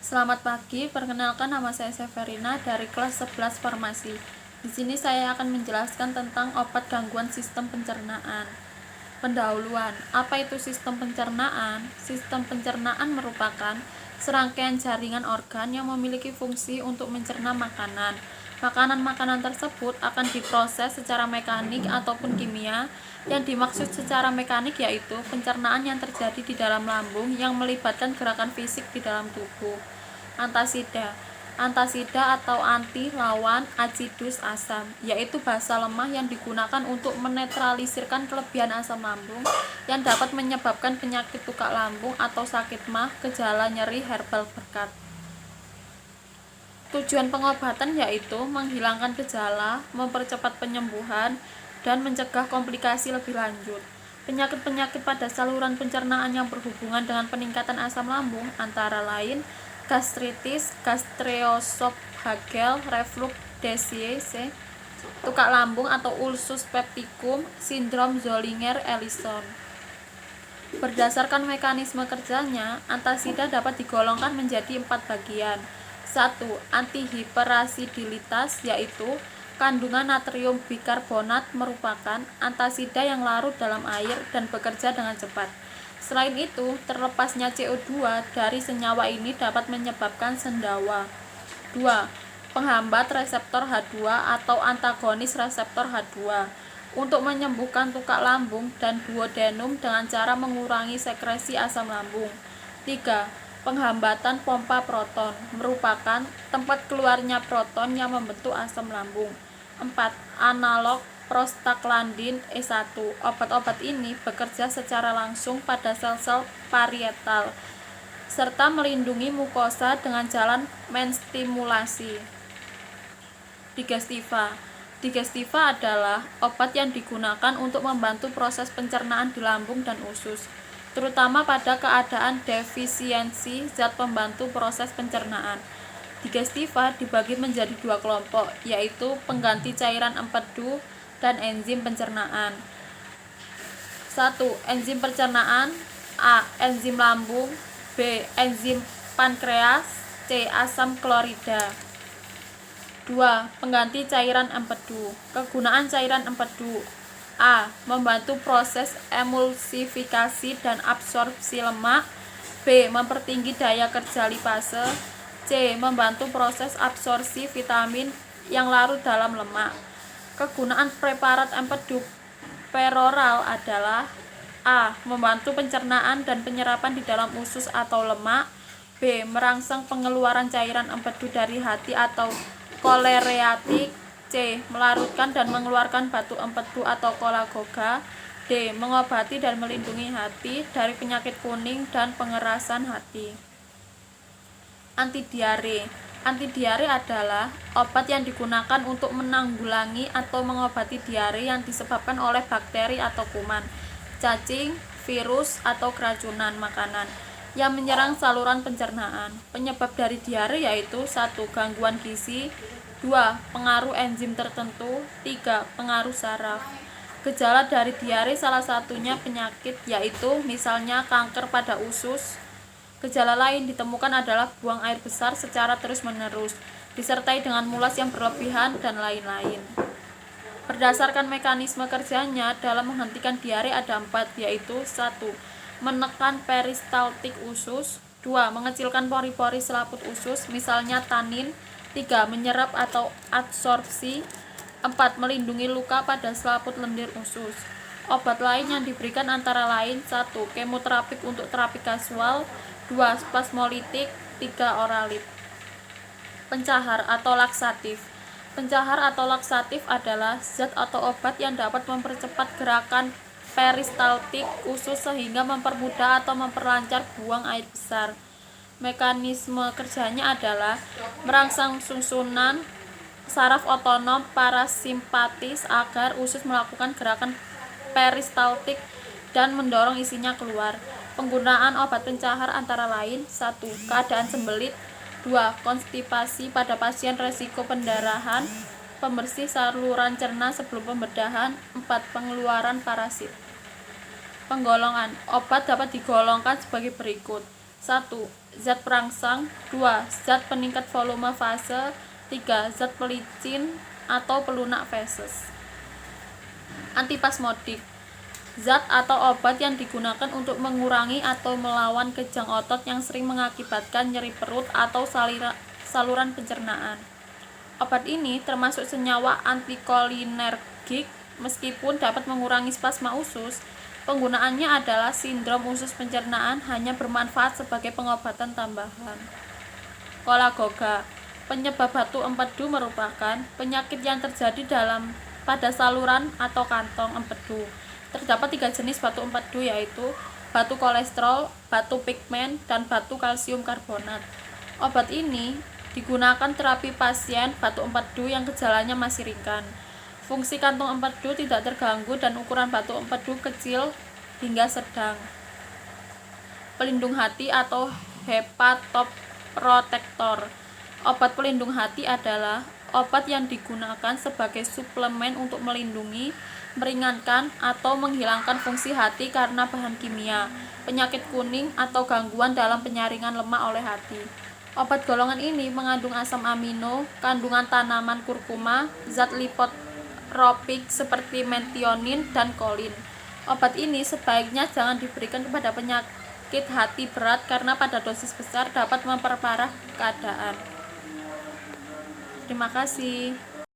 Selamat pagi, perkenalkan nama saya Severina dari kelas 11 Farmasi. Di sini saya akan menjelaskan tentang obat gangguan sistem pencernaan. Pendahuluan, apa itu sistem pencernaan? Sistem pencernaan merupakan serangkaian jaringan organ yang memiliki fungsi untuk mencerna makanan. Makanan-makanan tersebut akan diproses secara mekanik ataupun kimia. Yang dimaksud secara mekanik yaitu pencernaan yang terjadi di dalam lambung yang melibatkan gerakan fisik di dalam tubuh. Antasida atau anti lawan acidus asam, yaitu basa lemah yang digunakan untuk menetralisirkan kelebihan asam lambung yang dapat menyebabkan penyakit tukak lambung atau sakit mah, gejala nyeri herbal berkat. Tujuan pengobatan yaitu menghilangkan gejala, mempercepat penyembuhan, dan mencegah komplikasi lebih lanjut. Penyakit-penyakit pada saluran pencernaan yang berhubungan dengan peningkatan asam lambung antara lain gastritis, gastroesophageal reflux disease, tukak lambung atau ulsus pepticum, sindrom Zollinger-Ellison. Berdasarkan mekanisme kerjanya, antasida dapat digolongkan menjadi 4 bagian. 1. Antihiperasiditas, yaitu kandungan natrium bikarbonat merupakan antasida yang larut dalam air dan bekerja dengan cepat. Selain itu, terlepasnya CO2 dari senyawa ini dapat menyebabkan sendawa. 2. Penghambat reseptor H2 atau antagonis reseptor H2 untuk menyembuhkan tukak lambung dan duodenum dengan cara mengurangi sekresi asam lambung. 3. Penghambatan pompa proton merupakan tempat keluarnya proton yang membentuk asam lambung. 4. Analog prostaglandin E1. Obat-obat ini bekerja secara langsung pada sel-sel parietal serta melindungi mukosa dengan jalan menstimulasi. Digestiva adalah obat yang digunakan untuk membantu proses pencernaan di lambung dan usus, terutama pada keadaan defisiensi zat pembantu proses pencernaan. Digestiva dibagi menjadi 2 kelompok, yaitu pengganti cairan empedu dan enzim pencernaan. 1. Enzim pencernaan. A. Enzim lambung. B. Enzim pankreas. C. Asam klorida. 2. Pengganti cairan empedu. Kegunaan cairan empedu: A. Membantu proses emulsifikasi dan absorpsi lemak. B. Mempertinggi daya kerja lipase. C. Membantu proses absorpsi vitamin yang larut dalam lemak. Kegunaan preparat empedu peroral adalah: A. Membantu pencernaan dan penyerapan di dalam usus atau lemak. B. Merangsang pengeluaran cairan empedu dari hati atau kolereatik. C. Melarutkan dan mengeluarkan batu empedu atau kolagoga. D. Mengobati dan melindungi hati dari penyakit kuning dan pengerasan hati. Antidiare. Antidiare adalah obat yang digunakan untuk menanggulangi atau mengobati diare yang disebabkan oleh bakteri atau kuman, cacing, virus, atau keracunan makanan yang menyerang saluran pencernaan. Penyebab dari diare yaitu: 1. Gangguan gizi. 2. Pengaruh enzim tertentu. 3. Pengaruh saraf. Gejala dari diare salah satunya penyakit, yaitu misalnya kanker pada usus. Gejala lain ditemukan adalah buang air besar secara terus-menerus, disertai dengan mulas yang berlebihan, dan lain-lain. Berdasarkan mekanisme kerjanya, dalam menghentikan diare ada 4, yaitu: 1. Menekan peristaltik usus. 2. Mengecilkan pori-pori selaput usus, misalnya tanin. 3. Menyerap atau adsorpsi. 4. Melindungi luka pada selaput lendir usus. Obat lain yang diberikan antara lain: 1. Kemoterapik untuk terapi kasual. 2. Spasmolitik. 3. Oralit. Pencahar atau laksatif. Pencahar atau laksatif adalah zat atau obat yang dapat mempercepat gerakan peristaltik usus sehingga mempermudah atau memperlancar buang air besar. Mekanisme kerjanya adalah merangsang susunan saraf otonom parasimpatis agar usus melakukan gerakan peristaltik dan mendorong isinya keluar. Penggunaan obat pencahar antara lain: 1. Keadaan sembelit. 2. Konstipasi pada pasien resiko pendarahan, pembersih saluran cerna sebelum pembedahan. 4. Pengeluaran parasit. Penggolongan. Obat dapat digolongkan sebagai berikut: 1. Zat perangsang. 2. Zat peningkat volume fase. 3. Zat pelicin atau pelunak feses. Antipasmodik. Zat atau obat yang digunakan untuk mengurangi atau melawan kejang otot yang sering mengakibatkan nyeri perut atau saluran pencernaan. Obat ini termasuk senyawa antikolinergik. Meskipun dapat mengurangi spasma usus, penggunaannya adalah sindrom usus pencernaan hanya bermanfaat sebagai pengobatan tambahan. Kolagoga. Penyebab batu empedu merupakan penyakit yang terjadi pada saluran atau kantong empedu. Terdapat 3 jenis batu empedu, yaitu batu kolesterol, batu pigmen, dan batu kalsium karbonat. Obat ini digunakan terapi pasien batu empedu yang gejalanya masih ringan. Fungsi kantong empedu tidak terganggu dan ukuran batu empedu kecil hingga sedang. Pelindung hati atau hepatoprotektor. Obat pelindung hati adalah obat yang digunakan sebagai suplemen untuk melindungi, meringankan, atau menghilangkan fungsi hati karena bahan kimia, penyakit kuning, atau gangguan dalam penyaringan lemak oleh hati. Obat golongan ini mengandung asam amino, kandungan tanaman kurkuma, zat lipotropik seperti metionin dan kolin. Obat ini sebaiknya jangan diberikan kepada penyakit hati berat karena pada dosis besar dapat memperparah keadaan. Terima kasih.